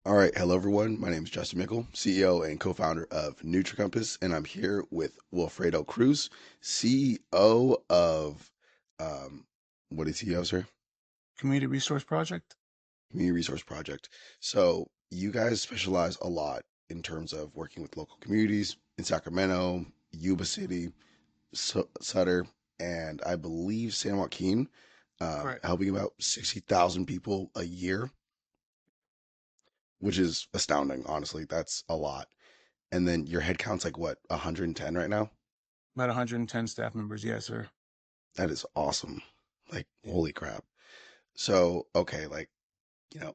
All right, hello everyone. My name is Justin Mickle, CEO and co-founder of NutriCompass, and I'm here with Wilfredo Cruz, CEO of um, what is CEO, sir? Community Resource Project. Community Resource Project. So you guys specialize a lot in terms of working with local communities in Sacramento, Yuba City, Sutter, and I believe San Joaquin, Correct. helping about 60,000 people a year, which is astounding. Honestly, that's a lot. And then your head count's like what, 110 right now? About 110 staff members. Yes, sir. That is awesome. Like, Yeah. holy crap. So, okay, like,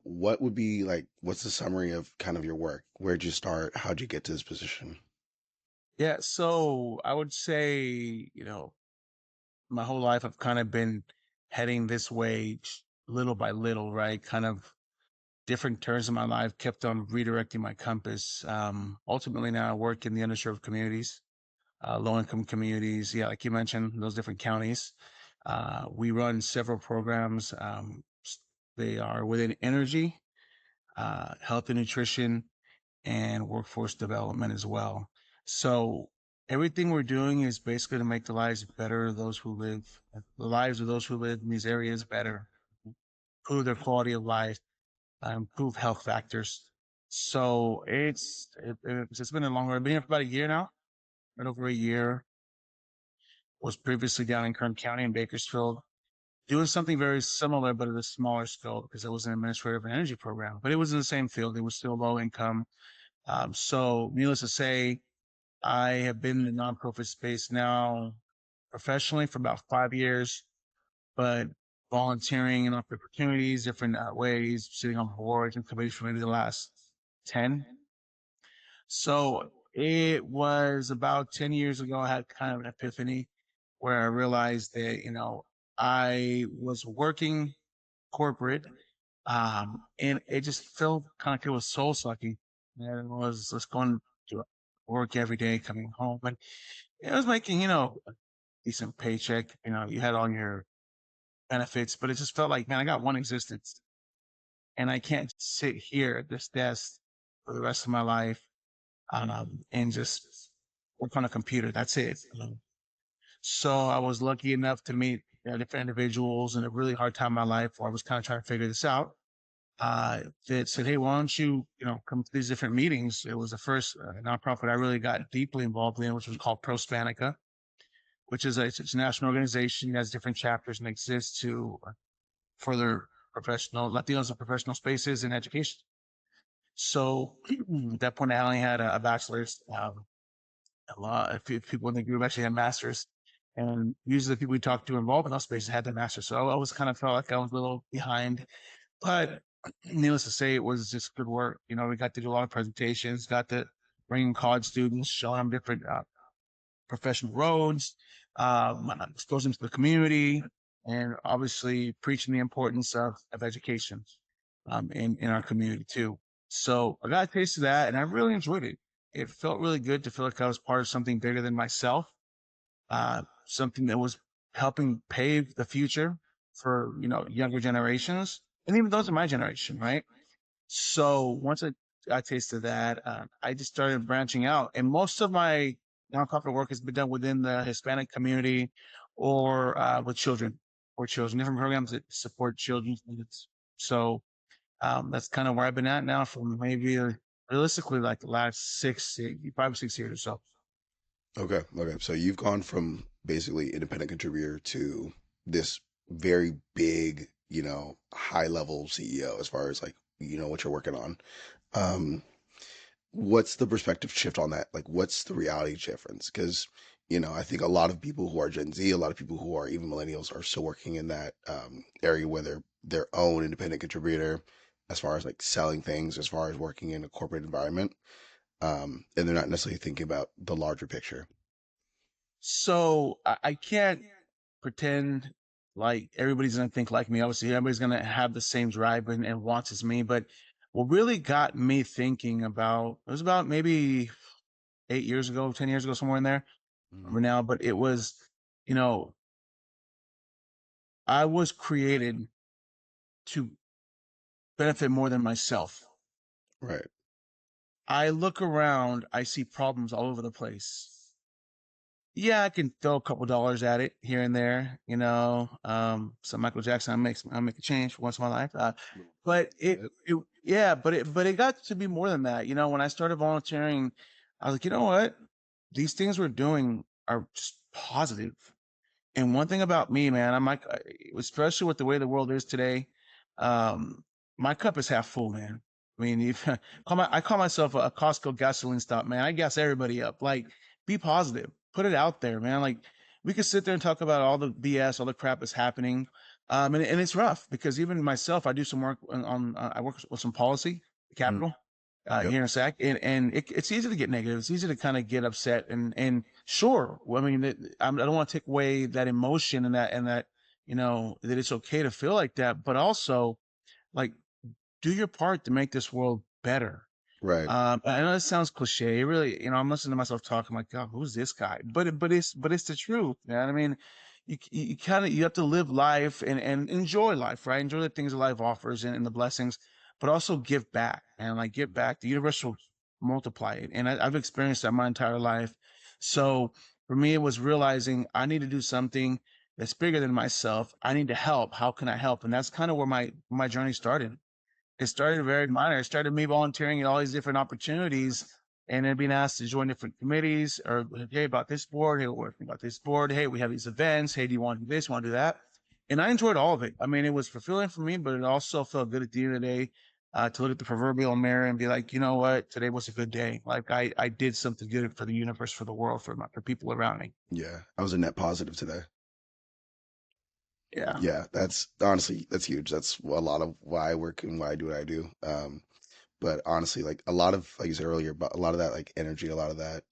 what would be like, what's the summary of kind of your work? Where'd you start? How'd you get to this position? Yeah. So I would say, my whole life I've kind of been heading this way little by little, right? Kind of different turns in my life kept on redirecting my compass. Ultimately now I work in the underserved communities, low income communities. Yeah. Like you mentioned, those different counties. We run several programs. They are within energy, health and nutrition, and workforce development as well. So everything we're doing is basically to make the lives better of those who live, the lives of those who live in these areas better, improve their quality of life, improve health factors. So it's been a long road. I've been here for about a year now, right over a year. Was previously down in Kern County in Bakersfield, doing something very similar, but at a smaller scale because it was an administrative and energy program, but it was in the same field. It was still low income. So needless to say, I have been in the nonprofit space now professionally for about 5 years, but volunteering and opportunities, different ways, sitting on boards and committees for maybe the last 10. So it was about 10 years ago, I had kind of an epiphany where I realized that, I was working corporate, and it just felt kind of like it was soul sucking. And it was just going to work every day, coming home, and it was making, a decent paycheck. You had all your benefits, but it just felt like, man, I got one existence and I can't sit here at this desk for the rest of my life, and just work on a computer. That's it. So I was lucky enough to meet different individuals in a really hard time in my life where I was kind of trying to figure this out. That said, hey, why don't you, come to these different meetings? It was the first nonprofit I really got deeply involved in, which was called Pro Spanica, which is it's a national organization that has different chapters and exists to further professional Latinos in professional spaces and education. So at that point, I only had a bachelor's. A few people in the group actually had masters, and usually the people we talked to involved in those spaces had their masters. So I was kind of felt like I was a little behind, but needless to say, it was just good work. We got to do a lot of presentations, got to bring in college students, showing them different professional roads, exposing to the community, and obviously preaching the importance of education in our community too. So I got a taste of that and I really enjoyed it. It felt really good to feel like I was part of something bigger than myself, something that was helping pave the future for, younger generations and even those in my generation, right? So once I tasted that, I just started branching out, and most of my nonprofit work has been done within the Hispanic community or with children or children, different programs that support children's needs. So that's kind of where I've been at now for maybe realistically like the last 5 or 6 years or so. Okay. So you've gone from basically independent contributor to this very big, high level CEO as far as like, what you're working on. Um, what's the perspective shift on that? Like, what's the reality difference? Because, I think a lot of people who are Gen Z, a lot of people who are even millennials are still working in that area where they're their own independent contributor as far as like selling things, as far as working in a corporate environment. And they're not necessarily thinking about the larger picture. So I can't pretend like everybody's gonna think like me. Obviously, everybody's gonna have the same drive and wants as me. But what really got me thinking about it was about maybe 8 years ago, 10 years ago, somewhere in there. Mhm. Remember now, but it was, you know, I was created to benefit more than myself. Right. I look around, I see problems all over the place. Yeah, I can throw a couple dollars at it here and there, some Michael Jackson, I make a change for once in my life. But yeah, but it got to be more than that. When I started volunteering, I was like, you know what? These things we're doing are just positive. And one thing about me, man, I'm like, especially with the way the world is today, um, my cup is half full, man. I mean, if I call myself a Costco gasoline stop, man. I gas everybody up. Like, be positive, put it out there, man. Like, we could sit there and talk about all the BS, all the crap that's happening, and it's rough because even myself, I do some work I work with some policy, Mm. capital, Yep. here in SAC, and it's easy to get negative. It's easy to kind of get upset, and sure, well, I mean, I don't want to take away that emotion and that that it's okay to feel like that, but also like do your part to make this world better. Right. I know it sounds cliche. It really, I'm listening to myself talk. I'm like, God, who's this guy? But it's the truth, man. I mean, you kind of you have to live life and enjoy life, right? Enjoy the things that life offers and the blessings, but also give back and like give back. The universe will multiply it, and I've experienced that my entire life. So for me, it was realizing I need to do something that's bigger than myself. I need to help. How can I help? And that's kind of where my journey started. It started very minor. It started me volunteering at all these different opportunities and then being asked to join different committees or, hey, about this board. Hey, we're working about this board. Hey, we have these events. Hey, do you want to do this? Want to do that? And I enjoyed all of it. I mean, it was fulfilling for me, but it also felt good at the end of the day to look at the proverbial mirror and be like, you know what? Today was a good day. Like I did something good for the universe, for the world, for people around me. Yeah. I was a net positive today. Yeah. Yeah. That's honestly, that's huge. That's a lot of why I work and why I do what I do. But honestly, like a lot of, like you said earlier, but a lot of that like energy, a lot of that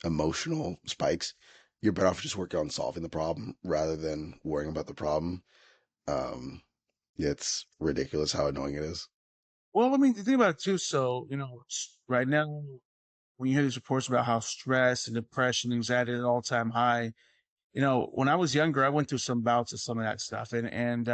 emotional spikes, you're better off just working on solving the problem rather than worrying about the problem. Um, yeah, it's ridiculous how annoying it is. Well, I mean, think about it too. So, right now, when you hear these reports about how stress and depression, anxiety at an all-time high, when I was younger, I went through some bouts of some of that stuff, and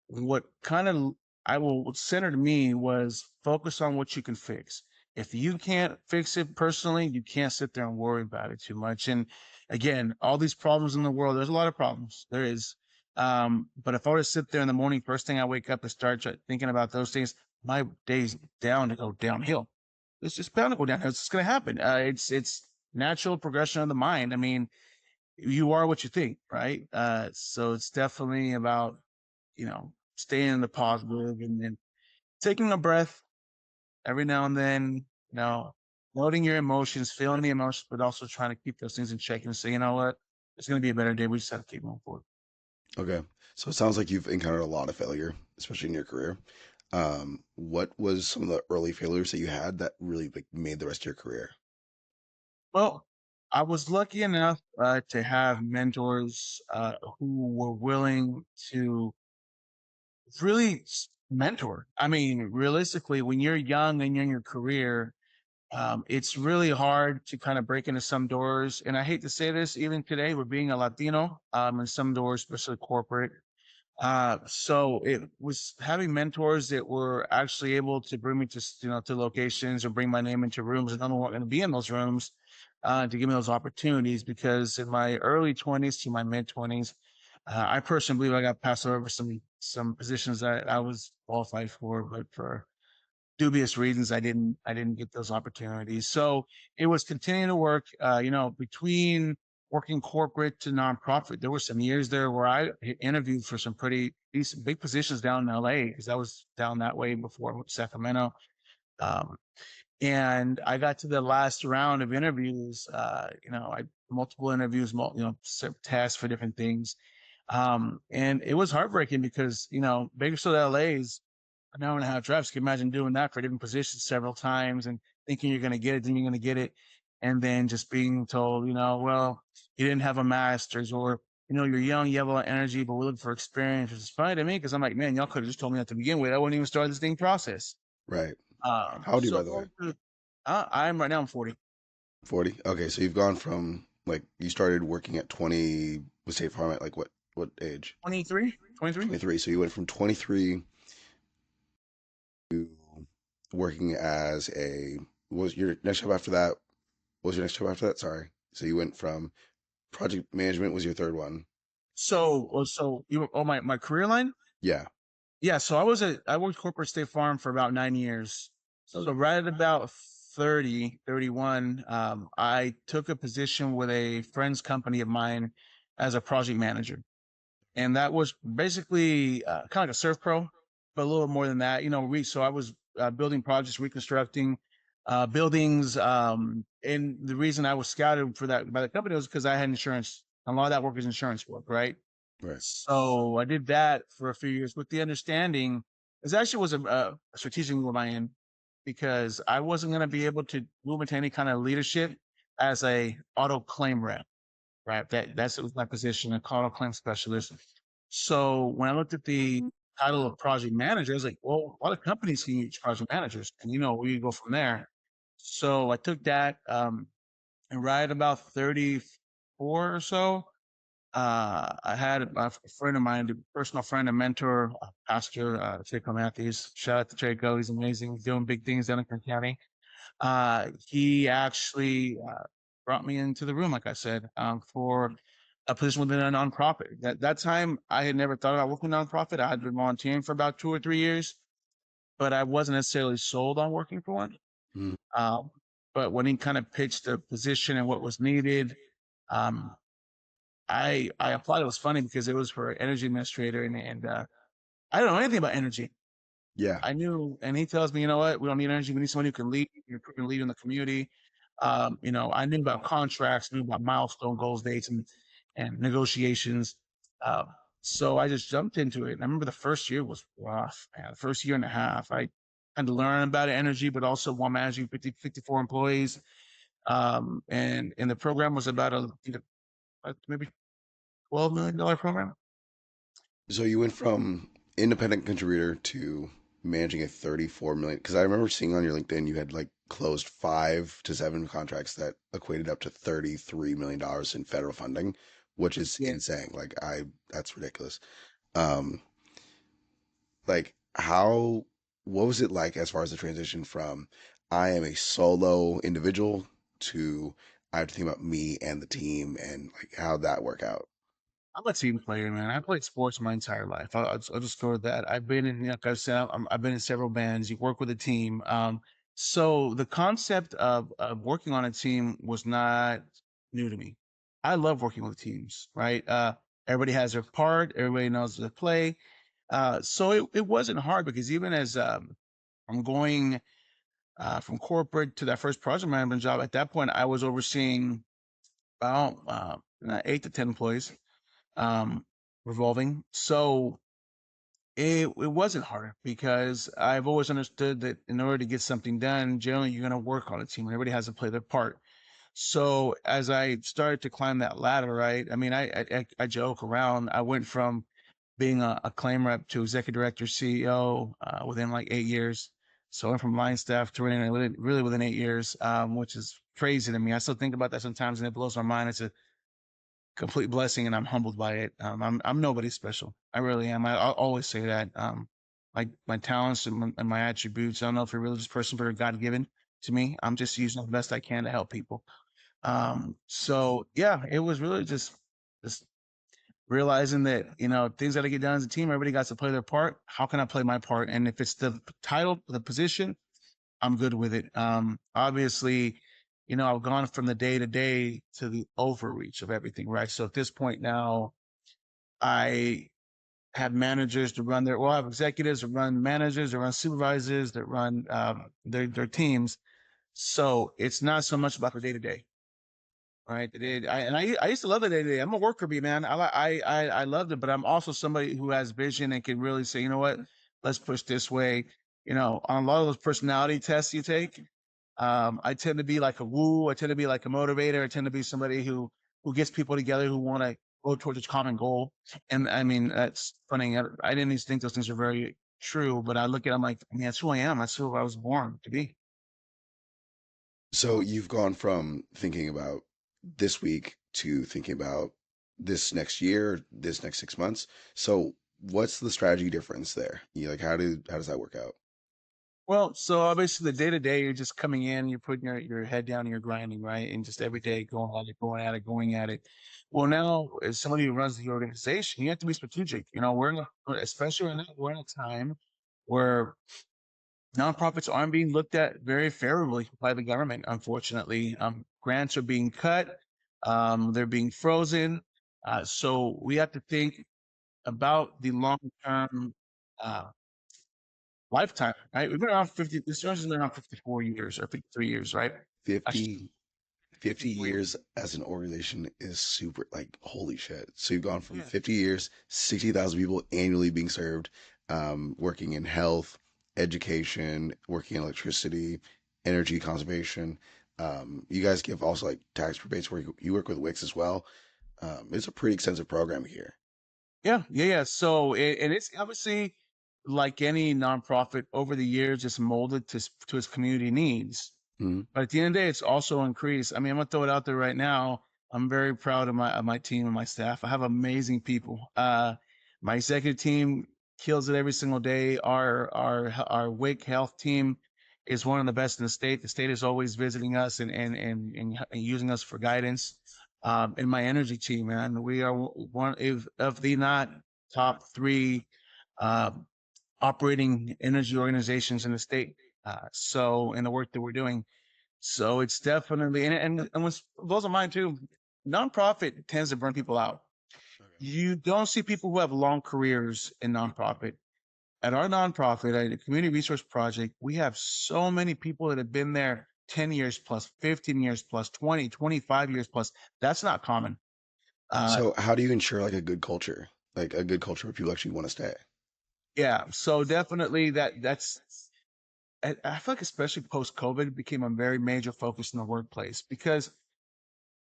what kind of what centered me was focus on what you can fix. If you can't fix it personally, you can't sit there and worry about it too much. And again, all these problems in the world, there's a lot of problems. There is. But if I were to sit there in the morning, first thing I wake up and start thinking about those things, my day's down to go downhill. It's just bound to go downhill. It's just going to happen. It's natural progression of the mind. I mean, you are what you think, right? So it's definitely about staying in the positive and taking a breath every now and then, you know, noting your emotions, feeling the emotions, but also trying to keep those things in check and say, you know what, it's going to be a better day. We just have to keep moving forward. Okay. So it sounds like you've encountered a lot of failure, especially in your career. What was some of the early failures that you had that really like made the rest of your career? Well, I was lucky enough to have mentors who were willing to really mentor. I mean, realistically, when you're young and you're in your career, it's really hard to kind of break into some doors. And I hate to say this, even today, we're being a Latino in some doors, especially corporate. So it was having mentors that were actually able to bring me to locations or bring my name into rooms and I don't want to be in those rooms to give me those opportunities because in my early 20s to my mid 20s, I personally believe I got passed over some positions that I was qualified for, but for dubious reasons I didn't get those opportunities. So it was continuing to work between working corporate to nonprofit. There were some years there where I interviewed for some pretty decent big positions down in LA because I was down that way before I went to Sacramento. Um, and I got to the last round of interviews. I multiple interviews, tests for different things. And it was heartbreaking because Bakersfield, LA is an hour and a half drive. So you can imagine doing that for different positions several times and thinking you're going to get it, then you're going to get it. And then just being told, well, you didn't have a master's or, you're young, you have a lot of energy, but we're looking for experience, which is funny to me because I'm like, man, y'all could have just told me that to begin with. I wouldn't even start this thing process. Right. How old are you, by So the way? I'm right now, I'm 40, 40. Okay, so you've gone from like you started working at 20 with State Farm at like what age? 23, 23. 23. So you went from 23 working as a what was your next job after that? What was your next job after that? Sorry. So you went from project management was your third one. So you oh my career line? Yeah. Yeah, so I worked corporate State Farm for about 9 years. So Okay. right at about 30, 31, I took a position with a friend's company of mine as a project manager. And that was basically kind of like a surf pro, but a little more than that. So I was building projects, reconstructing buildings. And the reason I was scouted for that by the company was because I had insurance. A lot of that work is insurance work, right? Right. So I did that for a few years with the understanding. It actually was a strategic move on my end because I wasn't going to be able to move into any kind of leadership as a auto claim rep, right? That's was my position, a auto claim specialist. So when I looked at the title of project manager, I was like, well, a lot of companies can use project managers, and we go from there. So I took that, and right about 34 or so, I had a friend of mine, a personal friend, a mentor, a pastor, Chaco Matthews. Shout out to Chaco. He's amazing. He's doing big things down in Kern County. He actually brought me into the room, like I said, for a position within a nonprofit. That time, I had never thought about working in a nonprofit. I had been volunteering for about 2 or 3 years, but I wasn't necessarily sold on working for one. Mm. Um, but when he kind of pitched the position and what was needed, um, I applied. It was funny because it was for energy administrator, and I don't know anything about energy. Yeah. I knew, and he tells me, you know what, we don't need energy. We need someone who can lead. You're proven lead in the community. I knew about contracts, knew about milestone goals, dates, and negotiations. Uh, so I just jumped into it. And I remember the first year was rough, man. The first year and a half, I had to learn about energy, but also while managing 54 employees. And the program was about maybe $12 million program. So you went from independent contributor to managing a 34 million because I remember seeing on your LinkedIn you had like closed 5 to 7 contracts that equated up to $33 million in federal funding, which is Yeah. insane. Like I that's ridiculous. Um like how what was it like as far as the transition from I am a solo individual to I have to think about me and the team and like how that work out? I'm a team player, man. I played sports my entire life. I'll just go with that. I've been in, like I said, I've been in several bands. You work with a team. So the concept of working on a team was not new to me. I love working with teams, right? Everybody has their part. Everybody knows their play. So it wasn't hard because even as I'm going from corporate to that first project management job, at that point, I was overseeing about 8 to 10 employees, um, revolving. So it wasn't hard because I've always understood that in order to get something done, generally you're going to work on a team and everybody has to play their part. So as I started to climb that ladder, right? I mean, I joke around. I went from being a claim rep to executive director, CEO within like 8 years. So I went from line staff to really within 8 years, which is crazy to me. I still think about that sometimes, and it blows my mind. It's a complete blessing, and I'm humbled by it. I'm nobody special. I really am. I'll always say that. My talents and my attributes. I don't know if you're a religious person, but are God given to me. I'm just using them the best I can to help people. So yeah, it was really just realizing that things got to get done as a team. Everybody got to play their part. How can I play my part? And if it's the title, the position, I'm good with it. Obviously, I've gone from the day to day to the overreach of everything, right? So at this point now, I have managers to run I have executives that run managers, that run supervisors, that run their teams. So it's not so much about the day to day, right? I used to love the day to day. I'm a worker bee, man. I loved it, but I'm also somebody who has vision and can really say, you know what, let's push this way. On a lot of those personality tests you take, I tend to be like a woo. I tend to be like a motivator. I tend to be somebody who gets people together who want to go towards a common goal. And I mean, that's funny. I didn't even think those things are very true, but I look at it, I'm like, I mean, that's who I am. That's who I was born to be. So you've gone from thinking about this week to thinking about this next year, this next 6 months. So what's the strategy difference there? Like how does that work out? Well, so obviously the day to day, you're just coming in, you're putting your head down, and you're grinding, right? And just every day going at it, going at it, going at it. Well, now as somebody who runs the organization, you have to be strategic. We're in especially right now, we're in a time where nonprofits aren't being looked at very favorably by the government. Unfortunately, grants are being cut, they're being frozen. So we have to think about the long term uh, lifetime, right? We've been around 50, this has been around 54 years or 53 years, right? Actually, 50, 50 54 years. years as an organization is super, like, holy shit. So you've gone from Yeah. 50 years, 60,000 people annually being served, working in health, education, working in electricity, energy conservation. You guys give also like tax rebates where you work with Wix as well. It's a pretty extensive program here. Yeah, yeah, yeah. So and it's obviously like any nonprofit over the years, it's molded to its community needs. Mhm. But at the end of the day, it's also increased. I mean, I'm gonna throw it out there right now. I'm very proud of my team and my staff. I have amazing people. My executive team kills it every single day. Our WIC health team is one of the best in the state. The state is always visiting us and using us for guidance. And my energy team, man, we are one of the not top three uh, operating energy organizations in the state. So in the work that we're doing. So it's definitely and with those of mine too, nonprofit tends to burn people out. Okay. You don't see people who have long careers in nonprofit. At our nonprofit, at the Community Resource Project, we have so many people that have been there 10 years plus, 15 years plus, 20, 25 years plus. That's not common. Uh, So how do you ensure like a good culture where people actually want to stay? yeah, so definitely I feel like especially post COVID it became a very major focus in the workplace because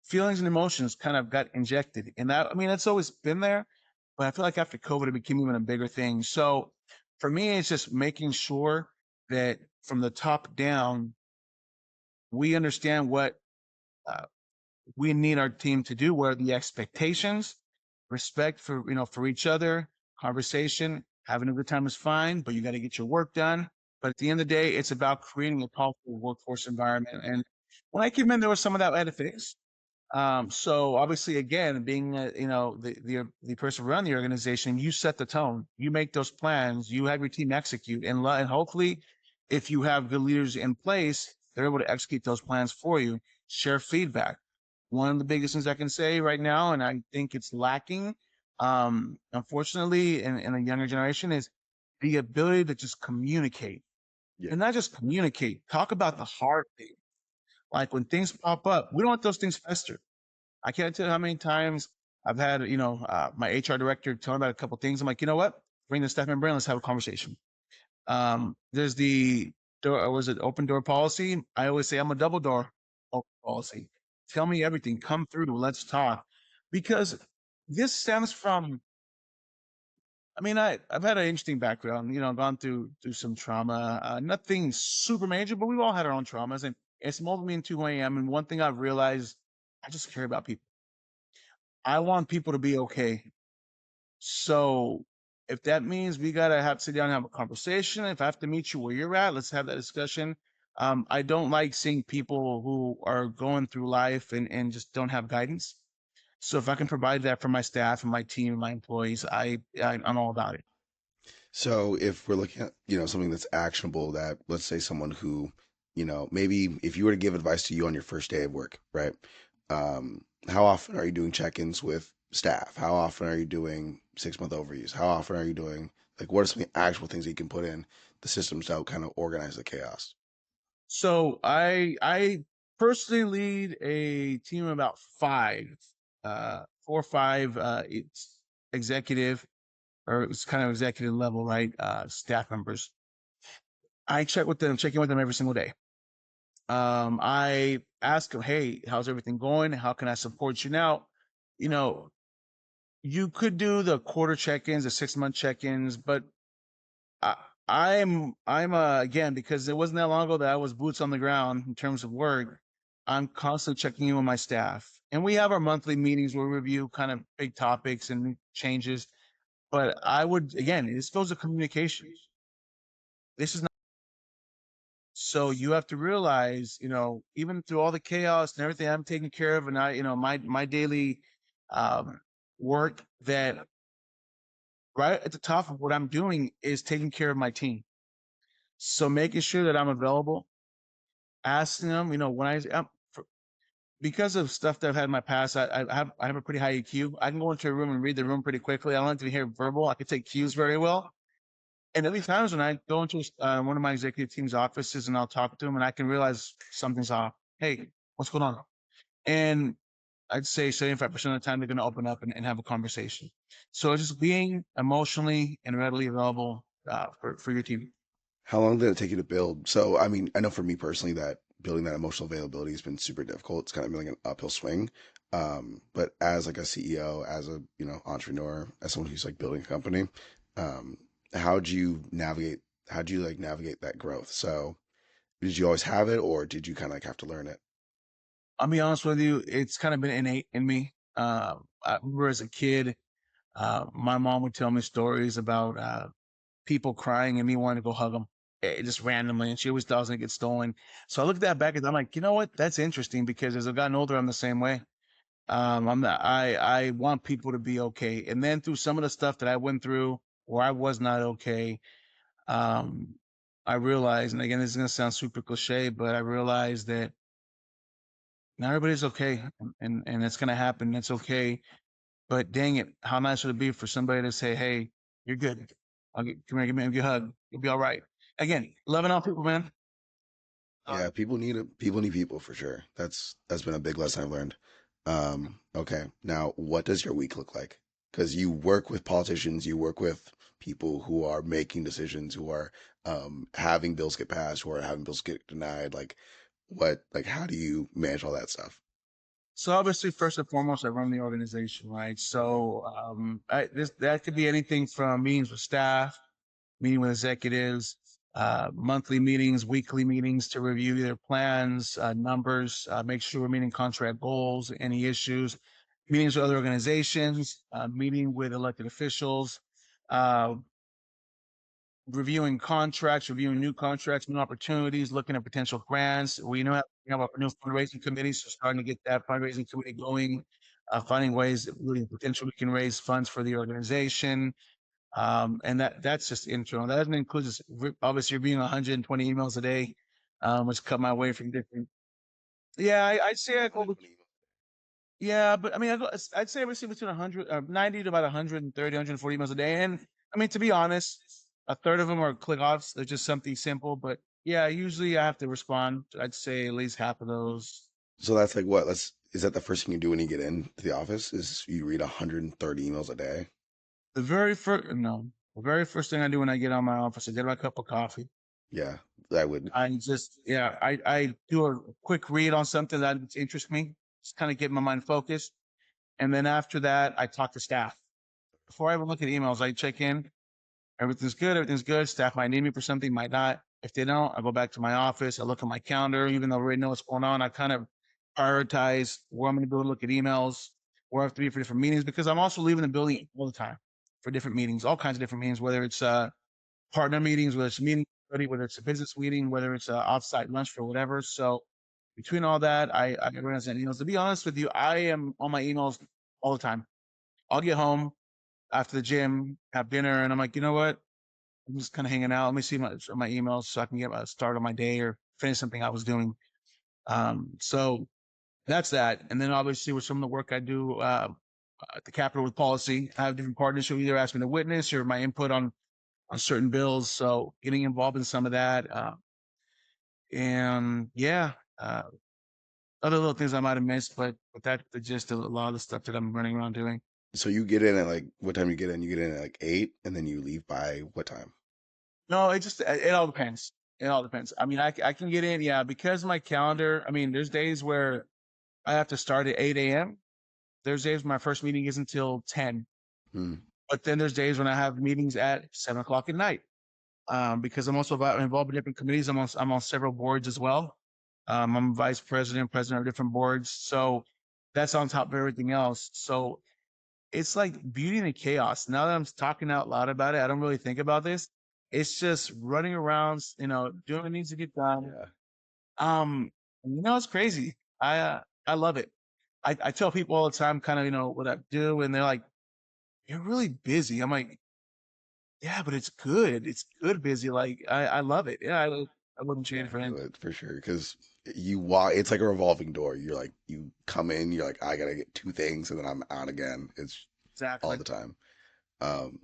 feelings and emotions kind of got injected. And that, I mean, it's always been there, but I feel like after COVID, it became even a bigger thing. So for me, it's just making sure that from the top down, we understand what uh, we need our team to do, what are the expectations, respect for each other, conversation, having a good time is fine, but you got to get your work done. But at the end of the day, it's about creating a powerful workforce environment. And when I came in, there was some of that ethics. So obviously, again, being the person around the organization, you set the tone, you make those plans, you have your team execute, and hopefully, if you have good leaders in place, they're able to execute those plans for you. Share feedback. One of the biggest things I can say right now, and I think it's lacking, unfortunately, in a younger generation, is the ability to just communicate Yeah. and not just communicate. Talk about the hard things. Like when things pop up, we don't want those things fester. I can't tell you how many times I've had, my HR director tell me about a couple things. I'm like, you know what? Bring the staff member in. Let's have a conversation. There's the door, was it open door policy? I always say I'm a double door open policy. Tell me everything. Come through. Let's talk. Because this stems from, I mean, I've had an interesting background, gone through some trauma, nothing super major, but we've all had our own traumas and it's molded me into who I am. And one thing I've realized, I just care about people. I want people to be okay. So if that means we gotta have sit down and have a conversation, if I have to meet you where you're at, let's have that discussion. I don't like seeing people who are going through life and just don't have guidance. So if I can provide that for my staff and my team and my employees, I'm all about it. So if we're looking at, something that's actionable that, let's say someone who, maybe if you were to give advice to you on your first day of work, right? How often are you doing check-ins with staff? How often are you doing 6-month overviews? How often are you doing, like, what are some actual things that you can put in the systems to help kind of organize the chaos? So I personally lead a team of about five, 4 or 5. It's executive or it's kind of executive level, right? Staff members. I check in with them every single day. I ask them, hey, how's everything going? How can I support you now? You know, you could do the quarter check-ins, the 6-month check-ins, but I, I'm again because it wasn't that long ago that I was boots on the ground in terms of work. I'm constantly checking in with my staff, and we have our monthly meetings where we review kind of big topics and changes. But I would again, this goes to communication. This is not So you have to realize, even through all the chaos and everything I'm taking care of, and my daily um, work, that right at the top of what I'm doing is taking care of my team. So making sure that I'm available, asking them, when because of stuff that I've had in my past, I have a pretty high EQ. I can go into a room and read the room pretty quickly. I don't like to hear verbal. I can take cues very well. And there'll be times when I go into one of my executive team's offices and I'll talk to them and I can realize something's off. Hey, what's going on? And I'd say 75% of the time they're going to open up and have a conversation. So just being emotionally and readily available for your team. How long did it take you to build? So, I mean, I know for me personally that building that emotional availability has been super difficult. It's kind of been like an uphill swing. But as like a CEO, as a, entrepreneur, as someone who's like building a company, um, how'd you navigate, how'd you like navigate that growth? So did you always have it or did you kind of like have to learn it? I'll be honest with you, it's kind of been innate in me. I remember as a kid, my mom would tell me stories about people crying and me wanting to go hug them just randomly. And she always thought I was going to get stolen. So I look at that back and I'm like, you know what? That's interesting because as I've gotten older, I'm the same way. I want people to be okay. And then through some of the stuff that I went through where I was not okay, um, I realized, and again, this is going to sound super cliche, but I realized that not everybody's okay and it's going to happen. It's okay. But dang it, how nice would it be for somebody to say, "Hey, you're good. Come here, give me a hug. You'll be all right." Again, loving on people, man. Yeah, people need people for sure. That's been a big lesson I've learned. Okay. Now, what does your week look like? Because you work with politicians, you work with people who are making decisions, who are having bills get passed, who are having bills get denied. Like how do you manage all that stuff? So obviously, first and foremost, I run the organization, right? So that could be anything from meetings with staff, meeting with executives, monthly meetings, weekly meetings to review their plans, numbers, make sure we're meeting contract goals, any issues, meetings with other organizations, meeting with elected officials, uh, reviewing contracts, reviewing new contracts, new opportunities, looking at potential grants. We have a new fundraising committee, so starting to get that fundraising committee going, finding ways that really potentially we can raise funds for the organization. And that's just internal. That doesn't include this, obviously reviewing 120 emails a day, which cut my way from different. Yeah, I'd say I go. 120 emails. Yeah, but I mean, I'd say I receive between 90 to about 130, 140 emails a day. And I mean, to be honest, a third of them are click offs. They're just something simple. But yeah, usually I have to respond. I'd say at least half of those. So that's like what? Is that the first thing you do when you get into the office? Is you read 130 emails a day? The very first thing I do when I get on my office, I get my cup of coffee. Yeah, I would. I do a quick read on something that interests me, just kind of get my mind focused. And then after that, I talk to staff. Before I even look at emails, I check in. Everything's good. Everything's good. Staff might need me for something, might not. If they don't, I go back to my office. I look at my calendar, even though I already know what's going on. I kind of prioritize where I'm going to go look at emails, where I have to be for different meetings, because I'm also leaving the building all the time for different meetings, all kinds of different meetings, whether it's partner meetings, whether it's a meeting, whether it's a business meeting, whether it's an offsite lunch for whatever. So between all that, I organize emails. To be honest with you, I am on my emails all the time. I'll get home after the gym, have dinner, and I'm like, you know what? I'm just kind of hanging out. Let me see my emails so I can get a start on my day or finish something I was doing. So that's that. And then obviously with some of the work I do at the Capitol with policy, I have different partners who either ask me to witness or my input on certain bills. So getting involved in some of that. And yeah, other little things I might have missed, but that's the gist of a lot of the stuff that I'm running around doing. So you get in at like what time you get in? You get in at like 8, and then you leave by what time? No, it all depends. It all depends. I mean, I can get in, yeah, because of my calendar. I mean, there's days where I have to start at 8 a.m. There's days my first meeting isn't until 10. Hmm. But then there's days when I have meetings at 7 o'clock at night. Because I'm also involved in different committees. I'm on several boards as well. I'm vice president, president of different boards. So that's on top of everything else. So it's like beauty and the chaos. Now that I'm talking out loud about it, I don't really think about this. It's just running around, doing what needs to get done. Yeah. Um, it's crazy. I love it. I tell people all the time, kind of, what I do, and they're like, "You're really busy." I'm like, "Yeah, but it's good. It's good busy. Like I love it. Yeah, I wouldn't change it for anything." For sure. Because you walk, it's like a revolving door. You're like, you come in, you're like, I gotta get two things, and then I'm out again. It's all Exactly. the time.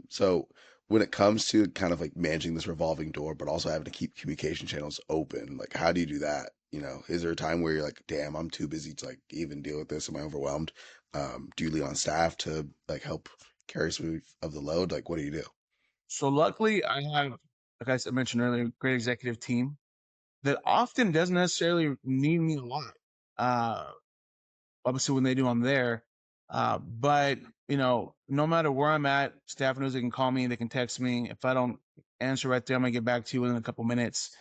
So when it comes to kind of like managing this revolving door, but also having to keep communication channels open, like how do you do that? Is there a time where you're like, damn, I'm too busy to like even deal with this? Am I overwhelmed? Do you lean on staff to like help carry some of the load? Like, what do you do? So luckily, I have, like I mentioned earlier, a great executive team that often doesn't necessarily need me a lot. Uh, Obviously, when they do, I'm there. But no matter where I'm at, staff knows they can call me, they can text me. If I don't answer right there, I'm gonna get back to you within a couple minutes.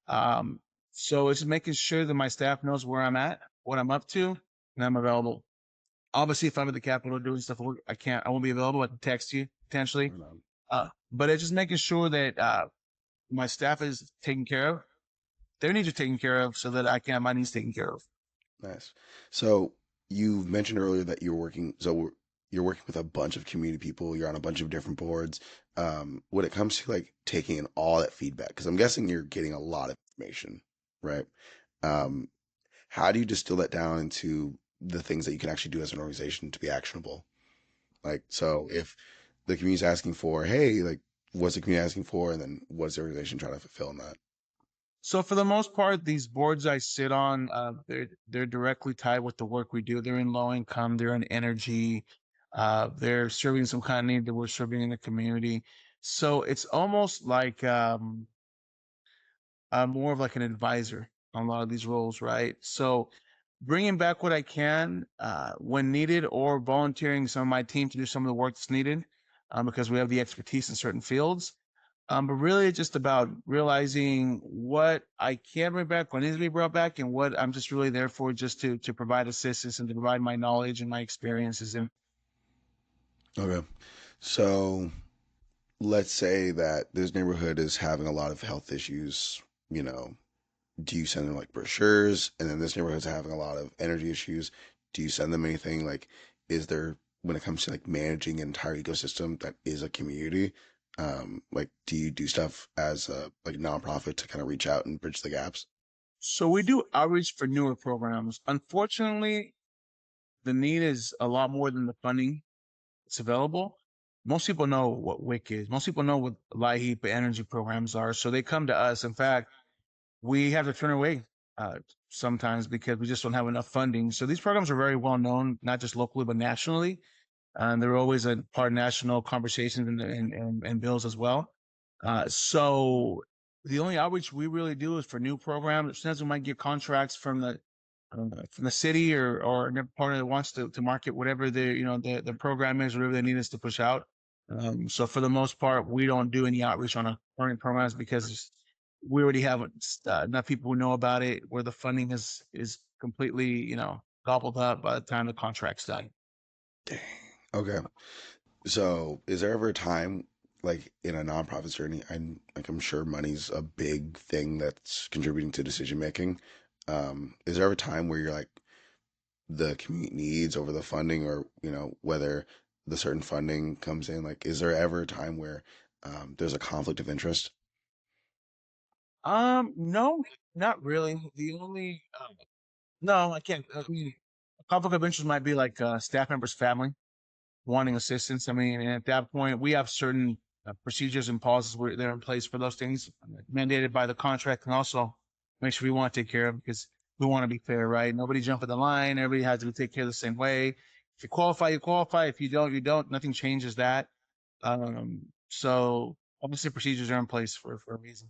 Um, so it's just making sure that my staff knows where I'm at, what I'm up to, and I'm available. Obviously, if I'm at the Capitol doing stuff, I won't be available. I can text you potentially. But it's just making sure that my staff is taken care of, their needs are taken care of, so that I can have my needs taken care of. Nice. So you mentioned earlier that you're working with a bunch of community people. You're on a bunch of different boards. When it comes to like taking in all that feedback, because I'm guessing you're getting a lot of information, right? Um, how do you distill that down into the things that you can actually do as an organization to be actionable? Like, so if the community's asking for, hey, like, what's the community asking for, and then what's the organization trying to fulfill in that? So for the most part, these boards I sit on, they're directly tied with the work we do. They're in low income, they're in energy, they're serving some kind of need that we're serving in the community. So it's almost like more of like an advisor on a lot of these roles, right? So bringing back what I can when needed, or volunteering some of my team to do some of the work that's needed, because we have the expertise in certain fields. But really, it's just about realizing what I can bring back, what needs to be brought back, and what I'm just really there for, just to provide assistance and to provide my knowledge and my experiences. And Okay. So let's say that this neighborhood is having a lot of health issues, you know, do you send them like brochures? And then this neighborhood's having a lot of energy issues. Do you send them anything? Like, is there, when it comes to like managing an entire ecosystem that is a community, like, do you do stuff as a like nonprofit to kind of reach out and bridge the gaps? so we do outreach for newer programs. Unfortunately, the need is a lot more than the funding that's available. Most people know what WIC is. Most people know what LIHEAP energy programs are. So they come to us. In fact, we have to turn away uh, sometimes because we just don't have enough funding. So these programs are very well known, not just locally, but nationally. And they're always a part of national conversations and bills as well. So the only outreach we really do is for new programs. Sometimes we might get contracts from the city or another partner that wants to market whatever the program is, whatever they need us to push out. So for the most part, we don't do any outreach on our current programs because we already have enough people who know about it, where the funding is completely gobbled up by the time the contract's done. Dang. Okay. So is there ever a time like in a nonprofit journey, I'm sure money's a big thing that's contributing to decision making. Is there ever a time where you're like, the community needs over the funding, or whether the certain funding comes in, like is there ever a time where there's a conflict of interest? No, not really. The only no, I can't. I mean, a conflict of interest might be like staff member's family wanting assistance. I mean, and at that point, we have certain procedures and policies where they're in place for those things, mandated by the contract, and also make sure we want to take care of because we want to be fair, right? Nobody jump at the line. Everybody has to be taken care of the same way. If you qualify, you qualify. If you don't, you don't. Nothing changes that. So obviously, procedures are in place for a reason.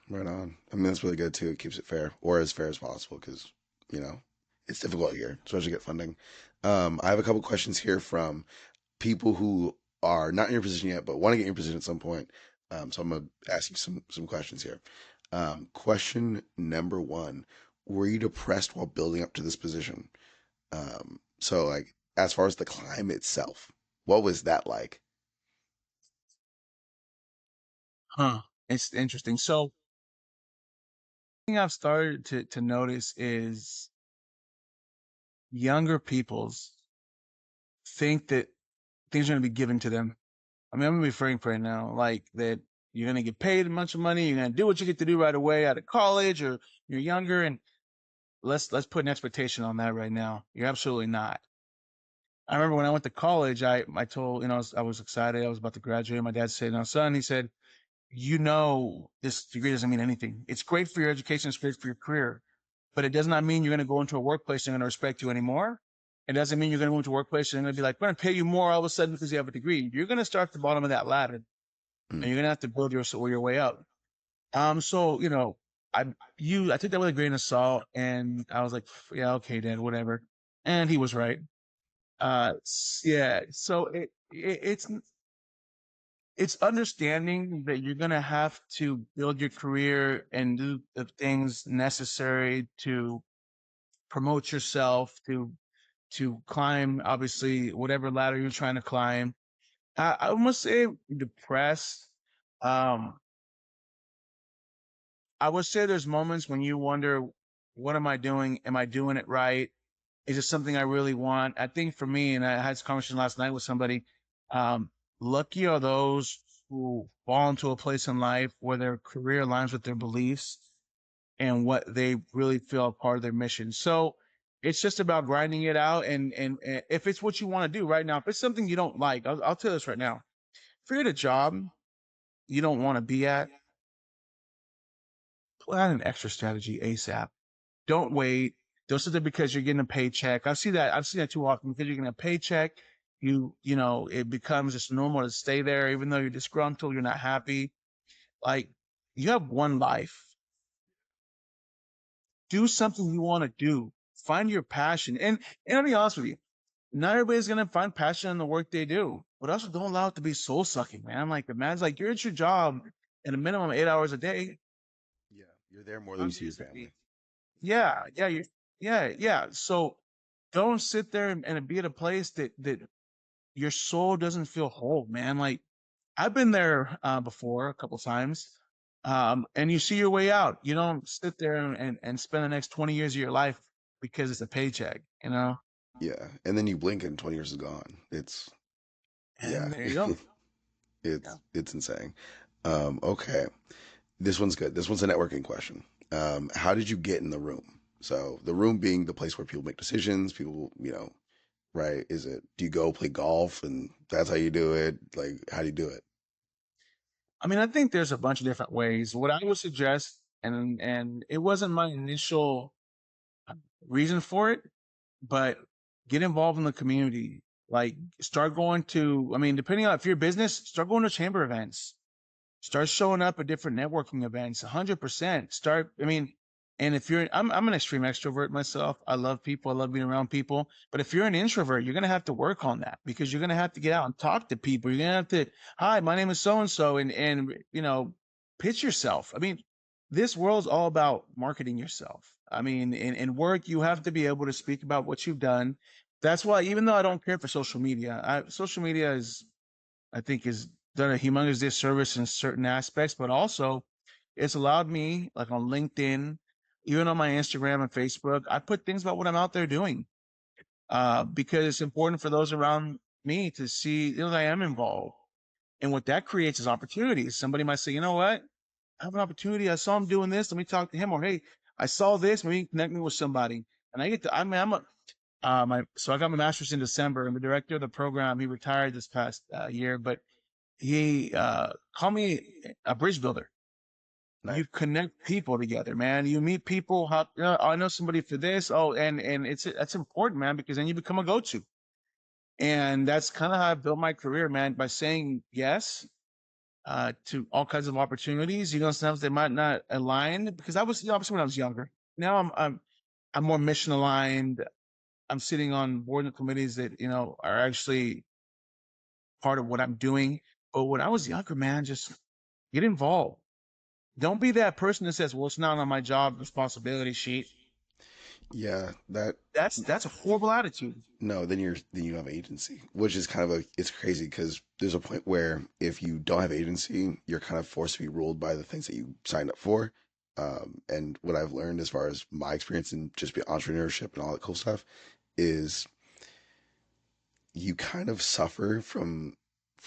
Right on. I mean, that's really good too. It keeps it fair, or as fair as possible, because you know it's difficult here, especially to get funding. I have a couple questions here from people who are not in your position yet, but want to get in your position at some point. So I'm gonna ask you some questions here. Question number one: were you depressed while building up to this position? So like, as far as the climb itself, what was that like? Huh. It's interesting. So, thing I've started to notice is younger people's think that things are going to be given to them. I mean, I'm gonna be frank right now, like that you're gonna get paid a bunch of money, you're gonna do what you get to do right away out of college, or you're younger, and let's put an expectation on that right now. You're absolutely not. I remember when I went to college, I told I was excited, I was about to graduate. My dad said, "No, son," he said, this degree doesn't mean anything. It's great for your education, it's great for your career, but it does not mean you're gonna go into a workplace and they're gonna respect you anymore. It doesn't mean you're gonna go into a workplace and they're gonna be like, we're gonna pay you more all of a sudden because you have a degree. You're gonna start at the bottom of that ladder and Mm. you're gonna have to build your way up. So I took that with a grain of salt, and I was like, yeah, okay, Dad, whatever. And he was right. Yeah. So it's understanding that you're gonna have to build your career and do the things necessary to promote yourself, to climb, obviously, whatever ladder you're trying to climb. I must say, depressed. Um, I would say there's moments when you wonder, what am I doing? Am I doing it right? Is it something I really want? I think for me, and I had this conversation last night with somebody, um, lucky are those who fall into a place in life where their career aligns with their beliefs and what they really feel a part of their mission. So it's just about grinding it out. And if it's what you want to do right now, if it's something you don't like, I'll tell you this right now. If you're at a job you don't want to be at, plan an extra strategy ASAP. Don't wait. Don't sit there because you're getting a paycheck. I've seen that too often because you're getting a paycheck. It becomes just normal to stay there, even though you're disgruntled, you're not happy. Like, you have one life. Do something you want to do. Find your passion. And I'll be honest with you, not everybody's gonna find passion in the work they do, but also don't allow it to be soul sucking, man. Like, the man's like, you're at your job at a minimum of 8 hours a day. Yeah, you're there more than you I'm see your family. busy. Yeah, yeah, yeah. So don't sit there and be at a place that your soul doesn't feel whole, man. Like, I've been there before a couple times. And you see your way out. You don't sit there and spend the next 20 years of your life because it's a paycheck, you know? Yeah, and then you blink and 20 years is gone. It's yeah, And there you go. Yeah. it's insane. Okay, this one's good. This one's a networking question. How did you get in the room? So the room being the place where people make decisions, people, right? Is it, do you go play golf and that's how you do it? Like, how do you do it? I mean, I think there's a bunch of different ways. What I would suggest, and it wasn't my initial reason for it, but get involved in the community. Like, start going to, I mean, depending on if you're a business, start going to chamber events. Start showing up at different networking events. 100%. I mean, and if I'm an extreme extrovert myself. I love people. I love being around people. But if you're an introvert, you're gonna have to work on that because you're gonna have to get out and talk to people. You're gonna have to, hi, my name is so and so, and pitch yourself. I mean, this world's all about marketing yourself. I mean, in work, you have to be able to speak about what you've done. That's why, even though I don't care for social media, social media I think is done a humongous disservice in certain aspects, but also it's allowed me, like on LinkedIn, even on my Instagram and Facebook, I put things about what I'm out there doing, because it's important for those around me to see, that I am involved. And what that creates is opportunities. Somebody might say, you know what? I have an opportunity. I saw him doing this. Let me talk to him. Or, hey, I saw this. Maybe connect me with somebody. And I mean, so I got my master's in December. I'm the director of the program. He retired this past year, but he called me a bridge builder. Nice. You connect people together, man. You meet people. I know somebody for this. Oh, and that's important, man, because then you become a go-to. And that's kind of how I built my career, man, by saying yes to all kinds of opportunities. Sometimes they might not align because I was, obviously when I was younger. Now I'm more mission aligned. I'm sitting on board and committees that are actually part of what I'm doing. But when I was younger, man, just get involved. Don't be that person that says, well, it's not on my job responsibility sheet. Yeah, that That's a horrible attitude. no, then you don't have agency, which is kind of a it's crazy because there's a point where if you don't have agency, you're kind of forced to be ruled by the things that you signed up for. And what I've learned as far as my experience in just be entrepreneurship and all that cool stuff is you kind of suffer from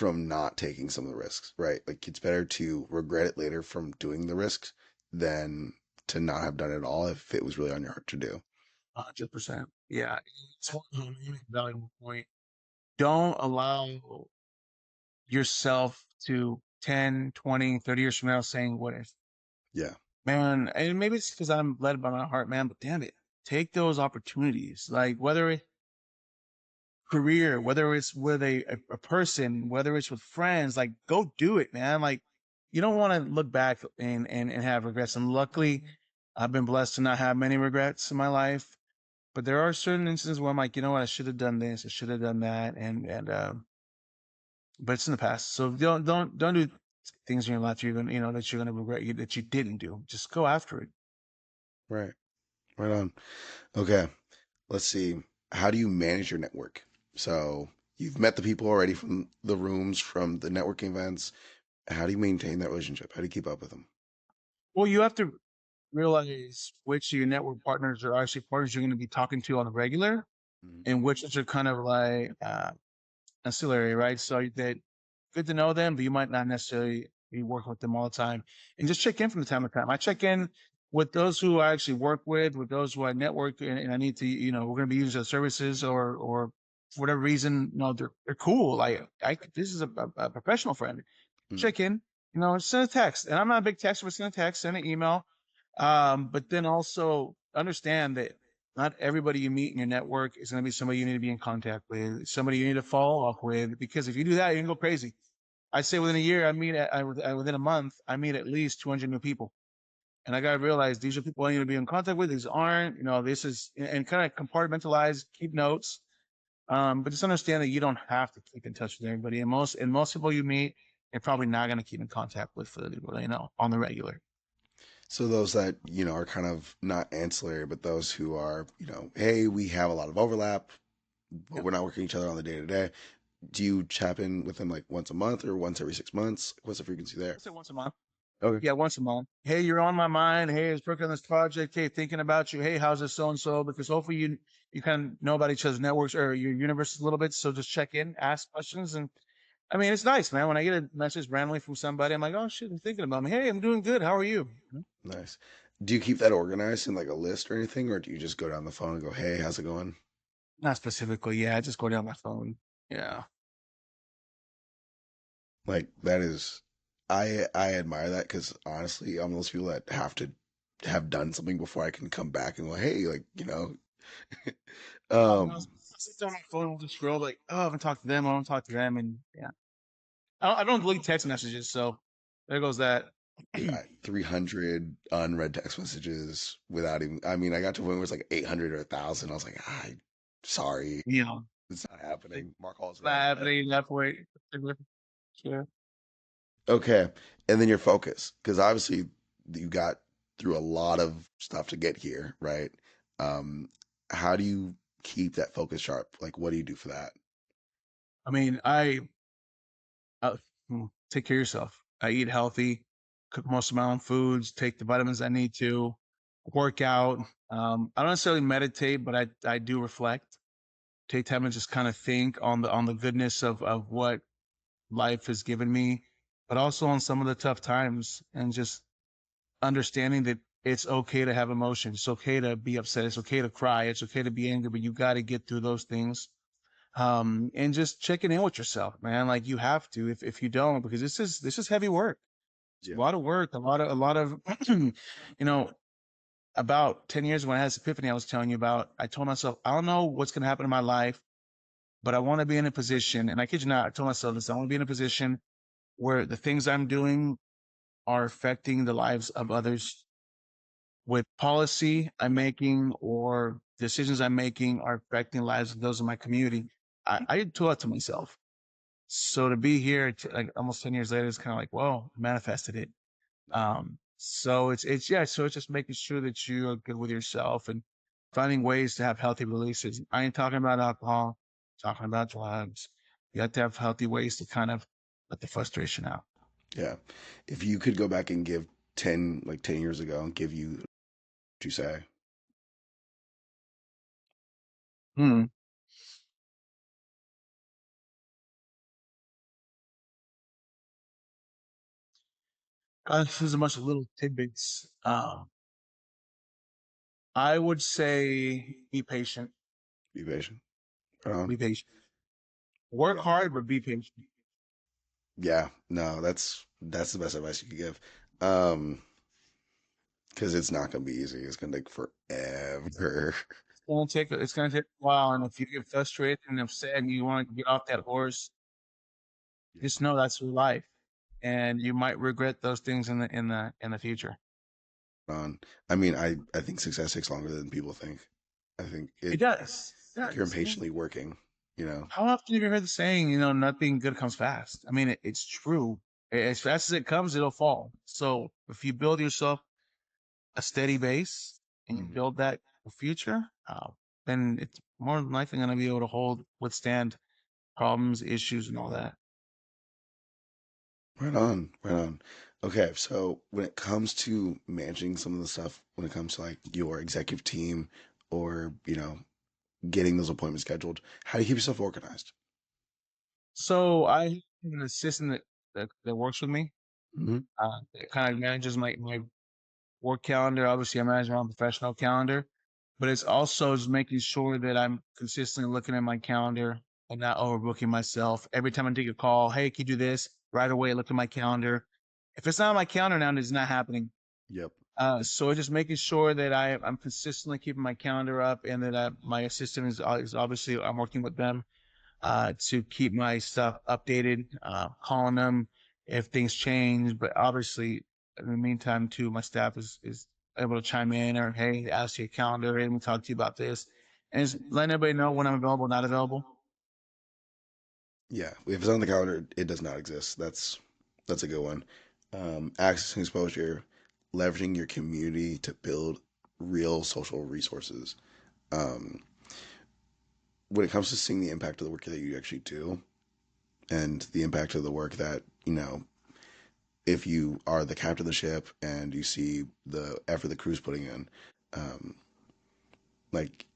not taking some of the risks, right? Like it's better to regret it later from doing the risks than to not have done it at all if it was really on your heart to do. 100%. Yeah. It's one valuable point. Don't allow yourself to 10, 20, 30 years from now saying, what if? Yeah, Man, and maybe it's because I'm led by my heart, man, but damn it. Take those opportunities. Like whether it's career, whether it's with a person, whether it's with friends, like go do it, man. Like you don't want to look back and have regrets. And luckily, I've been blessed to not have many regrets in my life. But there are certain instances where I'm like, you know what, I should have done this, I should have done that, and but it's in the past. So don't do things in your life you're gonna that you're gonna regret that you didn't do. Just go after it. right. Right on. Okay. Let's see. How do you manage your network? So you've met the people already from the rooms, from the networking events. How do you maintain that relationship? How do you keep up with them? Well, you have to realize which of your network partners are actually partners you're going to be talking to on the regular, Mhm. and which are kind of like ancillary, right? So that good to know them, but you might not necessarily be working with them all the time. And just check in from time to time. I check in with those who I actually work with those who I network, and I need to, we're going to be using their services, or for whatever reason, they're cool. Like this is a professional friend. Mm. Check in, send a text. And I'm not a big texter, but send a text, send an email. But then also understand that not everybody you meet in your network is going to be somebody you need to be in contact with, somebody you need to follow up with, because if you do that, you can go crazy. I say within a year, within a month, I meet at least 200 new people. And I got to realize these are people I need to be in contact with. These aren't, this is, and kind of compartmentalize, keep notes. But just understand that you don't have to keep in touch with everybody. And most people you meet, you're probably not going to keep in contact with for on the regular. So those that, are kind of not ancillary, but those who are, hey, we have a lot of overlap, but Yeah. we're not working each other on the day to day. Do you chat in with them like once a month or once every 6 months? What's the frequency there? I'll say once a month. Okay. Yeah, once a month. Hey, you're on my mind. Hey, I was working on this project. Hey, thinking about you. Hey, how's this so and so? Because hopefully you kind of know about each other's networks or your universe a little bit. So just check in, ask questions, and I mean it's nice, man. When I get a message randomly from somebody, I'm like, oh shit, I'm thinking about me. Hey, I'm doing good. How are you? Nice. Do you keep that organized in like a list or anything, or do you just go down the phone and go, "Hey, how's it going?" Not specifically. Yeah, I just go down my phone. Yeah. Like that is, I admire that because honestly, I'm those people that have to have done something before I can come back and go, "Hey, like Oh, no, I um, sit down on my phone and just scroll like, oh, I haven't talked to them. I don't talk to them, and yeah, I don't delete text messages. So there goes that. 300 unread text messages without even. I mean, I got to a point where it's like 800 or 1,000. I was like, sorry, you know, it's not it's happening. Mark Hall's not red. happening that way. Sure. Okay. And then your focus, because obviously you got through a lot of stuff to get here, right? Um, how do you keep that focus sharp? Like, what do you do for that? I mean, uh, take care of yourself. I eat healthy, cook most of my own foods, take the vitamins I need to, work out. I don't necessarily meditate, but I do reflect. Take time and just kind of think on the goodness of what life has given me, but also on some of the tough times, and just understanding that it's okay to have emotions. It's okay to be upset. It's okay to cry. It's okay to be angry, but you got to get through those things. And just checking in with yourself, man. Like you have to, if you don't, because this is heavy work. It's a Yeah. lot of work, a lot of, you know, about 10 years when I had this epiphany I was telling you about, I told myself, I don't know what's going to happen in my life, but I want to be in a position. And I kid you not, I told myself this, I want to be in a position where the things I'm doing are affecting the lives of others, with policy I'm making or decisions I'm making are affecting the lives of those in my community. I told that to myself. So to be here, like almost 10 years later, it's kind of like, whoa, I manifested it. Nice. So it's yeah. So it's just making sure that you are good with yourself, and finding ways to have healthy releases. I ain't talking about alcohol, talking about drugs. You have to have healthy ways to kind of let the frustration out. Yeah. If you could go back and give 10 years ago and give you what you say. Hmm. This is a bunch of little tidbits. I would say be patient. Be patient. Um, Be patient. Work hard, but be patient. yeah, no, that's the best advice you could give. Um, because it's not gonna be easy. It's gonna take forever. It's gonna take a while, and if you get frustrated and upset and you want to get off that horse, just know that's your life, and you might regret those things in the future. On, I mean, I think success takes longer than people think. I think It it. does. It If you're does. impatiently working, you know. How often have you heard the saying, nothing good comes fast? I mean, it's true. As fast as it comes, it'll fall. So if you build yourself a steady base and you Mhm. build that future, then it's more than likely going to be able to withstand problems, issues, and all that. Right on, right on. Okay, so when it comes to managing some of the stuff, when it comes to like your executive team or, getting those appointments scheduled, how do you keep yourself organized? So I have an assistant that works with me. Hmm. That kind of manages my work calendar. Obviously, I manage my own professional calendar, but it's also just making sure that I'm consistently looking at my calendar and not overbooking myself. Every time I take a call, hey, can you do this? Right away, look at my calendar. If it's not on my calendar now, it's not happening. Yep. So just making sure that I'm consistently keeping my calendar up, and that my assistant is obviously I'm working with them to keep my stuff updated, calling them if things change. But obviously, in the meantime, too, my staff is able to chime in or, hey, ask your calendar, and we talk to you about this. And just letting everybody know when I'm available, not available. Yeah. If it's on the calendar, it does not exist. That's a good one. Access and exposure, leveraging your community to build real social resources. Um, when it comes to seeing the impact of the work that you actually do and the impact of the work that, if you are the captain of the ship and you see the effort the crew's putting in, um, like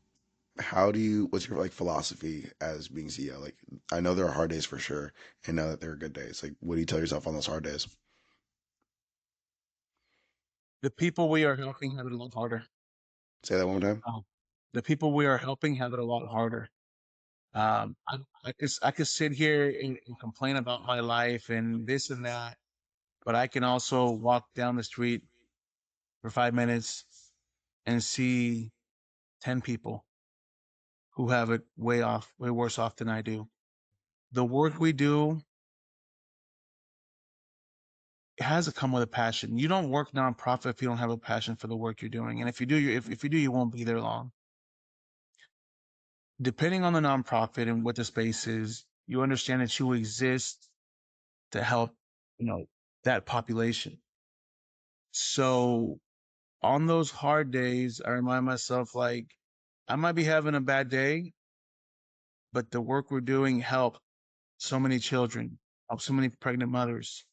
what's your like philosophy as being CEO? Like, I know there are hard days for sure, and know that there are good days. Like, what do you tell yourself on those hard days? The people we are helping have it a lot harder. Say that one more time. Um, the people we are helping have it a lot harder. I could sit here and complain about my life and this and that, but I can also walk down the street for 5 minutes and see 10 people who have it way worse off than I do. The work we do, it has to come with a passion. You don't work nonprofit if you don't have a passion for the work you're doing. And if you do, if you do, you won't be there long. Depending on the nonprofit and what the space is, you understand that you exist to help, you know, that population. So on those hard days, I remind myself, like, I might be having a bad day, but the work we're doing help so many children, help so many pregnant mothers,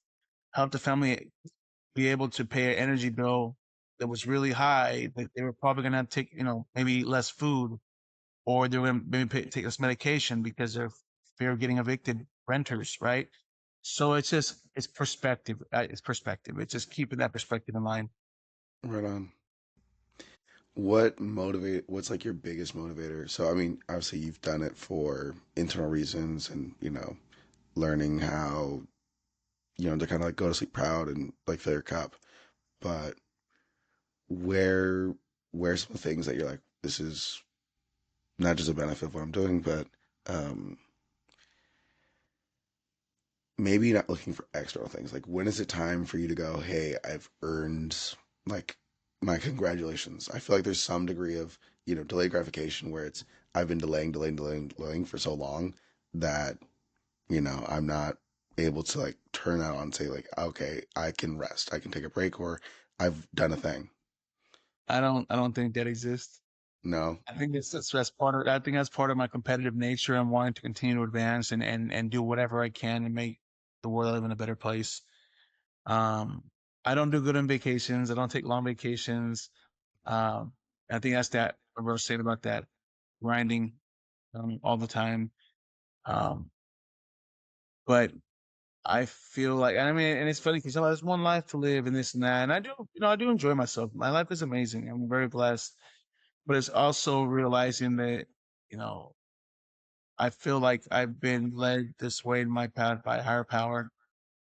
help the family be able to pay an energy bill that was really high. That they were probably going to take, maybe eat less food, or they're going to maybe take less medication because they're fear of getting evicted renters, right? So it's perspective. It's perspective. It's just keeping that perspective in mind. Right on. What's like your biggest motivator? So, I mean, obviously you've done it for internal reasons and, learning how, to kind of like go to sleep proud and like fill your cup. But where, where some of the things that you're like, this is not just a benefit of what I'm doing, but um, maybe not looking for external things. Like, when is it time for you to go, hey, I've earned like my congratulations? I feel like there's some degree of, delayed gratification where it's, I've been delaying for so long that, I'm not able to like turn out and say, like, okay, I can rest, I can take a break, or I've done a thing. I don't think that exists. No, That's part of I think that's part of my competitive nature and wanting to continue to advance and do whatever I can and make the world I live in a better place. Um, I don't do good on vacations. I don't take long vacations. Um, I think that's that what I was saying about that grinding all the time. Um, but I feel like, I mean, and it's funny because there's one life to live and this and that, and I do, I do enjoy myself. My life is amazing. I'm very blessed, but it's also realizing that, you know, I feel like I've been led this way in my path by a higher power,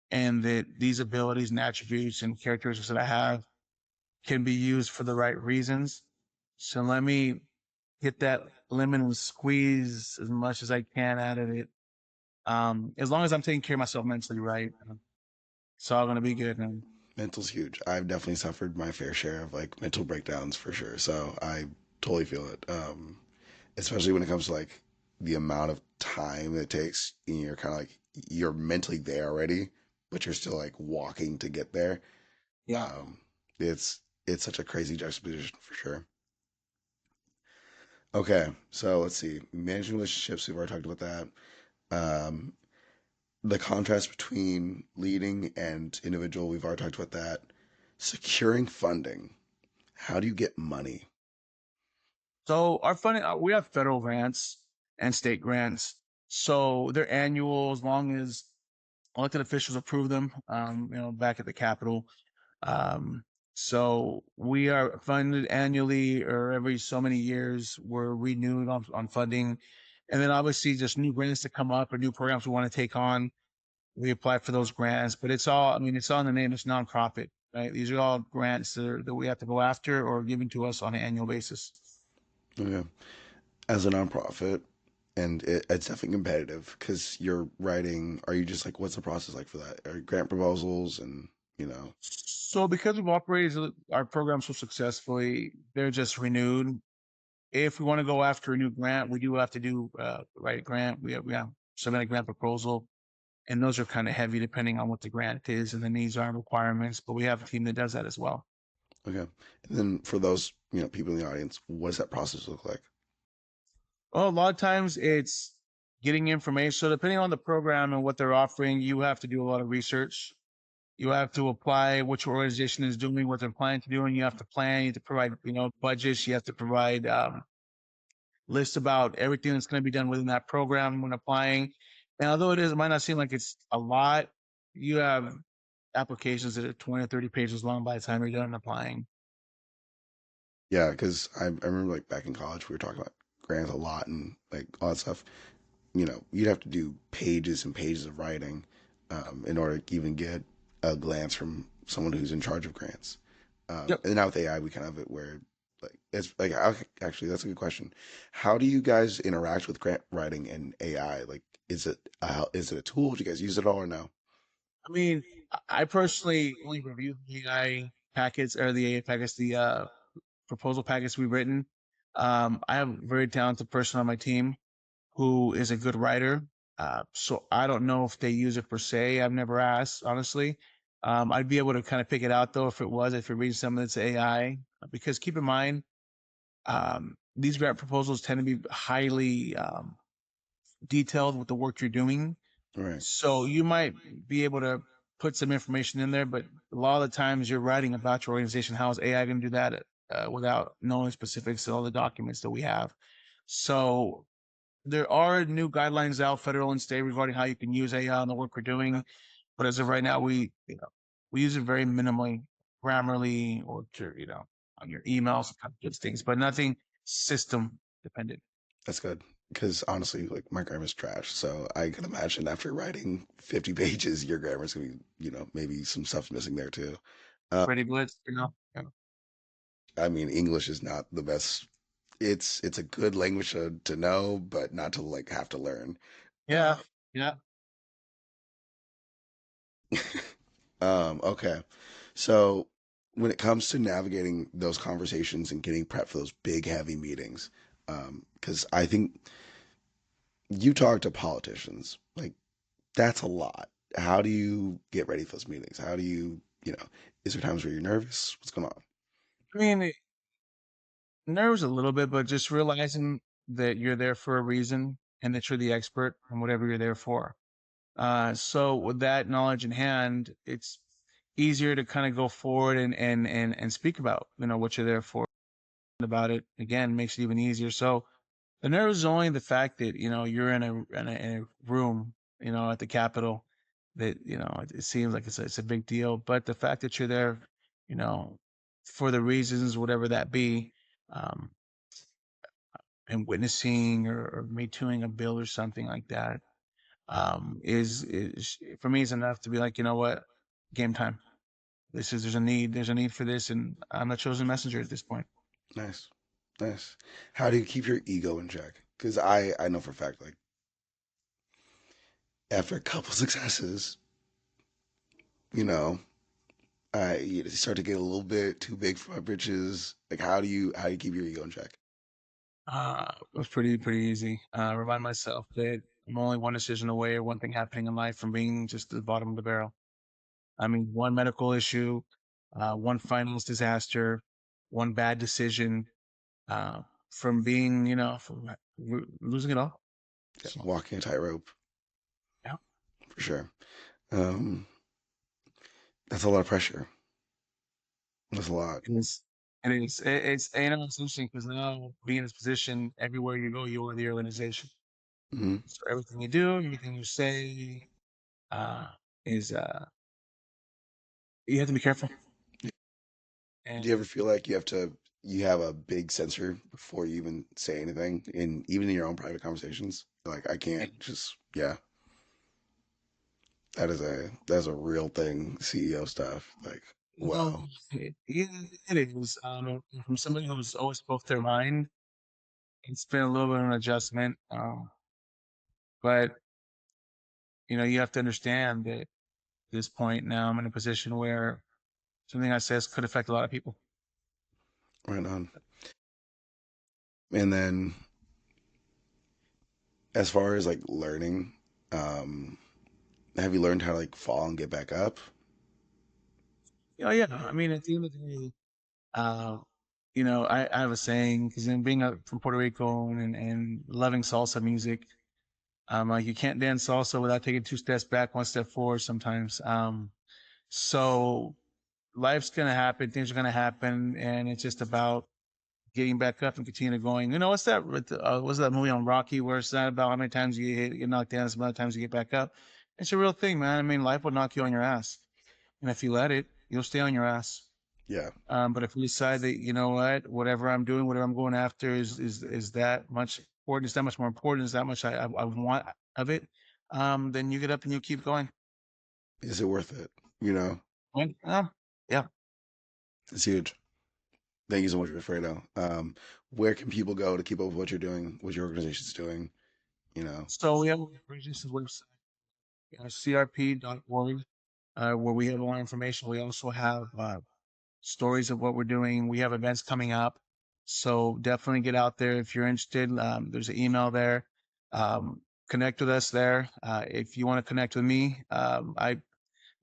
and that these abilities and attributes and characteristics that I have can be used for the right reasons. So let me hit that lemon and squeeze as much as I can out of it. As long as I'm taking care of myself mentally, right? It's all gonna be good, man. mental's huge. I've definitely suffered my fair share of like mental breakdowns for sure. So I totally feel it. Especially when it comes to like the amount of time it takes. And you're kind of like you're mentally there already, but you're still like walking to get there. Yeah. Um, it's such a crazy juxtaposition for sure. Okay, so let's see. Managing relationships, we've already talked about that. Um, the contrast between leading and individual, we've already talked about that. Securing funding. How do you get money? So our funding, we have federal grants and state grants. So they're annual as long as elected officials approve them. Back at the Capitol. Um, so we are funded annually or every so many years. We're renewed on funding. And then obviously just new grants that come up or new programs we want to take on. We apply for those grants, but it's all in the name. It's nonprofit, right? These are all grants that we have to go after or given to us on an annual basis. Okay. As a nonprofit, and it's definitely competitive because you're writing. Are you just like, what's the process like for that? Are grant proposals and you know? So because we've operated our program so successfully, they're just renewed. If we want to go after a new grant, we do have to do write a grant. We have submit a grant proposal, and those are kind of heavy depending on what the grant is and the needs are and requirements. But we have a team that does that as well. Okay. And then for those people in the audience, what does that process look like? Well, a lot of times it's getting information. So depending on the program and what they're offering, you have to do a lot of research. You have to apply what your organization is doing, what they're planning to do, and you have to plan. You have to provide, budgets. You have to provide lists about everything that's going to be done within that program when applying. And although it might not seem like it's a lot. You have applications that are 20 or 30 pages long by the time you're done applying. Yeah, because I remember like back in college, we were talking about grants a lot and like all that stuff. You'd have to do pages and pages of writing in order to even get a glance from someone who's in charge of grants. Yep. And now with AI, we kind of have it where like it's like actually that's a good question. How do you guys interact with grant writing and AI? Like, is it a tool? Do you guys use it all or no? I mean, I personally only review the AI packets or the AA packets, the proposal packets we've written. I have a very talented person on my team who is a good writer. So I don't know if they use it per se. I've never asked, honestly. I'd be able to kind of pick it out though if it reads some of it's AI. Because keep in mind, these grant proposals tend to be highly detailed with the work you're doing. All right. So you might be able to put some information in there, but a lot of the times you're writing about your organization. How is AI going to do that without knowing specifics of all the documents that we have? So there are new guidelines out, federal and state, regarding how you can use AI in the work we're doing. But as of right now, we use it very minimally, grammarly, or to on your emails, kind of just things, but nothing system dependent. That's good. Because honestly, like my grammar's trash. So I can imagine after writing 50 pages, your grammar's gonna be, maybe some stuff's missing there too. Uh, Pretty blitz, you know. Yeah. I mean, English is not the best. It's a good language to know, but not to like have to learn. Yeah. Yeah. Okay. So when it comes to navigating those conversations and getting prepped for those big, heavy meetings, because I think you talk to politicians, like that's a lot. How do you get ready for those meetings? How do you, is there times where you're nervous? What's going on? I mean, Nerves a little bit, but just realizing that you're there for a reason and that you're the expert in whatever you're there for. So with that knowledge in hand, it's easier to kind of go forward and speak about, what you're there for. About it again makes it even easier. So the nerves is only the fact that, you're in a room, at the Capitol, that, it seems like it's a big deal. But the fact that you're there, you know, for the reasons, whatever that be, um, and witnessing or me tooing a bill or something like that, is for me is enough to be like, you know what, game time. There's a need for this, and I'm the chosen messenger at this point. Nice, nice. How do you keep your ego in check? Because I know for a fact, like after a couple successes, you know, you start to get a little bit too big for my britches. Like, how do you keep your ego in check? It was pretty easy. Remind myself that I'm only one decision away or one thing happening in life from being just at the bottom of the barrel. I mean, one medical issue, one finance disaster, one bad decision, uh, from being, from losing it all. Yeah, So, walking a tightrope yeah, for sure. Um, that's a lot of pressure. That's a lot. it is. It is. It's interesting because now being in this position, everywhere you go, you are the organization. Hmm. So everything you do, everything you say, uh, is, you have to be careful. Do you And ever feel like you have a big censor before you even say anything, in even in your own private conversations? Like, I can't just, yeah. That's a real thing, CEO stuff. Like, well, wow. it is. From somebody who's always spoke their mind, it's been a little bit of an adjustment. But you have to understand that at this point now I'm in a position where something I says could affect a lot of people. Right on. And then as far as like learning, um, have you learned how to like fall and get back up? Yeah. I mean, at the end of the day, uh, I have a saying because in being from Puerto Rico and loving salsa music, like you can't dance salsa without taking two steps back, one step forward sometimes. So life's gonna happen, things are gonna happen, and it's just about getting back up and continue going. What's that? What's that movie on Rocky where it's not about how many times get knocked down, it's about how many times you get back up. It's a real thing, man. I mean, life will knock you on your ass, and if you let it, you'll stay on your ass. Yeah. But if you decide that whatever I'm doing, whatever I'm going after is that much important, is that much more important, is that much I want of it, then you get up and you keep going. Is it worth it? You know, And, yeah. it's huge. Thank you so much, Wilfredo. Where can people go to keep up with what you're doing, what your organization's doing? You know, So we have a Bridges website, crp.org, where we have more information. We also have stories of what we're doing. We have events coming up. So definitely get out there if you're interested. There's an email there. Um, Connect with us there. If you want to connect with me, I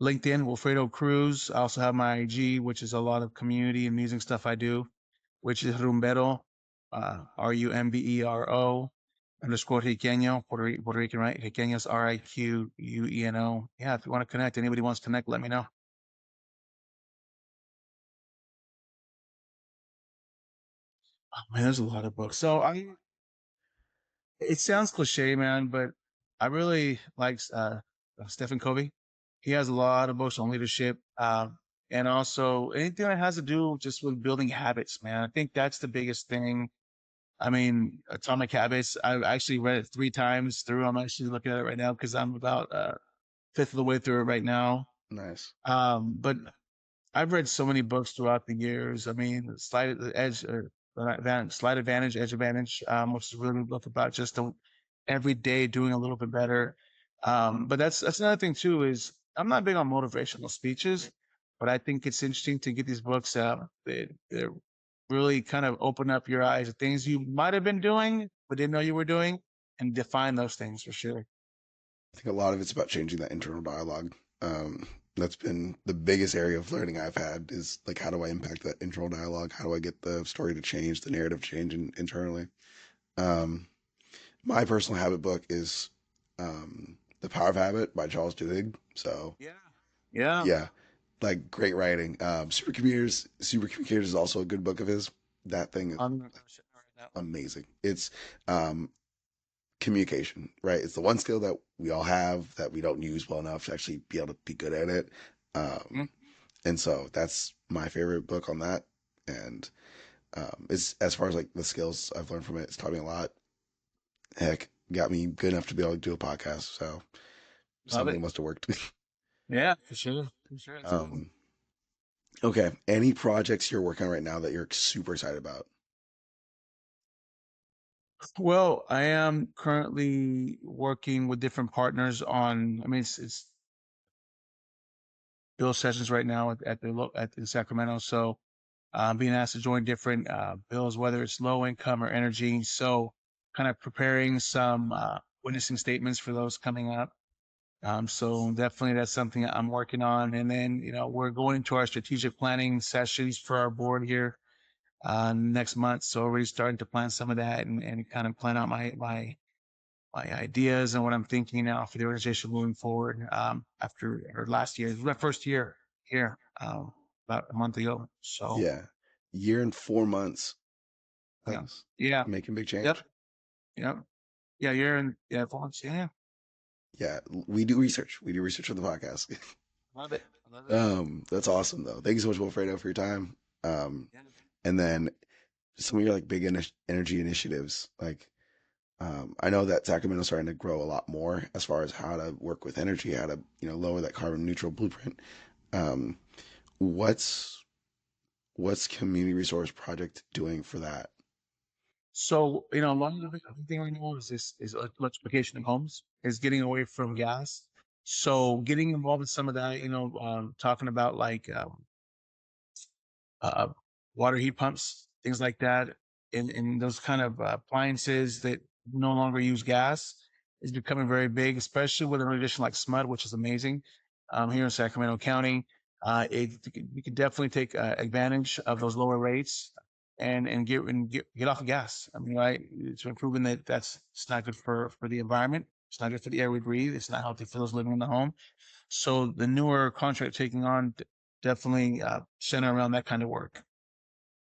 LinkedIn, Wilfredo Cruz. I also have my IG, which is a lot of community and music stuff I do, which is Rumbero, Rumbero underscore Riqueño, Puerto Rican, right? Riqueños, Riqueno. Yeah, if you want to connect, anybody wants to connect, let me know. Oh, man, there's a lot of books. So it sounds cliche, man, but I really like Stephen Covey. He has a lot of books on leadership, and also anything that has to do just with building habits, man. I think that's the biggest thing. I mean, Atomic Habits. I've actually read it 3 times through. I'm actually looking at it right now because I'm about fifth of the way through it right now. nice. But I've read so many books throughout the years. I mean, Slight Advantage, Edge Advantage, which is a really good book about just every day doing a little bit better. But that's another thing too is I'm not big on motivational speeches, but I think it's interesting to get these books out that really kind of open up your eyes to things you might have been doing but didn't know you were doing, and define those things for sure. I think a lot of it's about changing that internal dialogue. Um, That's been the biggest area of learning I've had is like how do I impact that internal dialogue? How do I get the story to change, the narrative change internally? Um, my personal habit book is The Power of Habit by Charles Duhigg. So Yeah. Yeah. yeah, like great writing. Supercomputers is also a good book of his. That thing is I'm gonna like write that one. amazing. It's um, communication, right? It's the one skill that we all have that we don't use well enough to actually be able to be good at it. Mhm. And so that's my favorite book on that. And it's as far as like the skills I've learned from it, it's taught me a lot. Heck, got me good enough to be able to do a podcast. So Love something it. must have worked. Yeah, for sure. For sure. That's a good one. um, okay. Any projects you're working on right now that you're super excited about? Well, I am currently working with different partners on, I mean, it's bill sessions right now at the Sacramento. So being asked to join different bills, whether it's low income or energy. So kind of preparing some witnessing statements for those coming up. So definitely that's something I'm working on. And then, we're going into our strategic planning sessions for our board here next month. So already starting to plan some of that and kind of plan out my ideas and what I'm thinking now for the organization moving forward. After or last year, this was my first year here, about a month ago. So Yeah. Year and 4 months. yeah, That's yeah, making big change. yep, yep, yeah, year and yeah, once, yeah, Yeah. We do research. We do research for the podcast. love it, I love it. That's awesome though. Thank you so much, Wilfredo, for your time. Um, Yeah. and then some of your like big energy initiatives, like I know that Sacramento's starting to grow a lot more as far as how to work with energy, how to lower that carbon neutral blueprint. Um, what's Community Resource Project doing for that? So, a lot of the big thing right now is electrification of homes, is getting away from gas. So getting involved in some of that, talking about like uh, water heat pumps, things like that, and those kind of appliances that no longer use gas is becoming very big, especially with an addition like SMUD, which is amazing here in Sacramento County. We could definitely take advantage of those lower rates and get off of gas. I mean, right? It's been proven that it's not good for the environment. It's not good for the air we breathe. It's not healthy for those living in the home. So the newer contract taking on definitely center around that kind of work.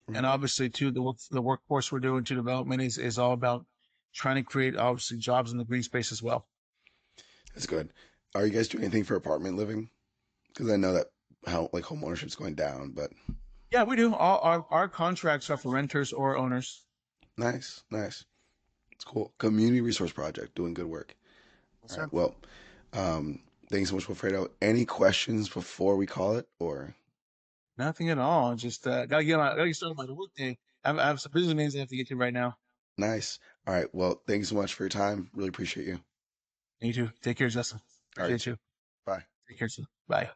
And Right. obviously, too, the workforce we're doing to development is all about trying to create obviously jobs in the green space as well. That's good. Are you guys doing anything for apartment living? Because I know that how like home ownership's going down, but Yeah, we do. All our contracts are for renters or owners. nice, nice. It's cool. Community Resource Project doing good work. Yes, All right. sir. Well, thanks so much, Wilfredo. Any questions before we call it, or Nothing at all. Just gotta get started by the work day. I have some business meetings I have to get to right now. nice? All right. Well, thanks so much for your time. Really appreciate you. You too. Take care, Justin. All right. Appreciate you. Bye. Take care, too. Bye.